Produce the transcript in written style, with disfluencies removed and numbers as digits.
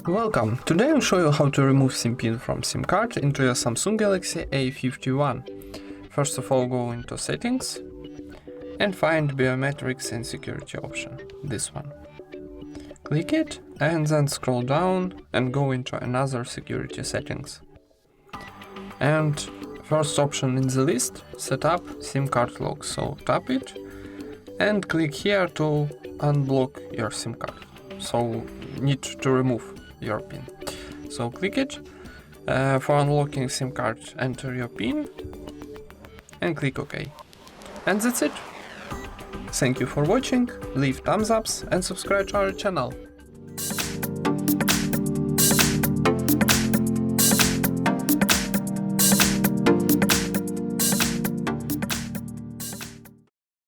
Welcome! Today I'll show you how to remove SIMPIN from SIM card into your Samsung Galaxy A51. First of all, go into Settings and find Biometrics and Security option, this one. Click it and then scroll down and go into another security settings. And first option in the list, set up SIM card lock. So tap it and click here to unblock your SIM card. So need to remove your PIN. So click it. For unlocking SIM card, enter your PIN and click OK. And that's it. Thank you for watching, leave thumbs ups and subscribe to our channel.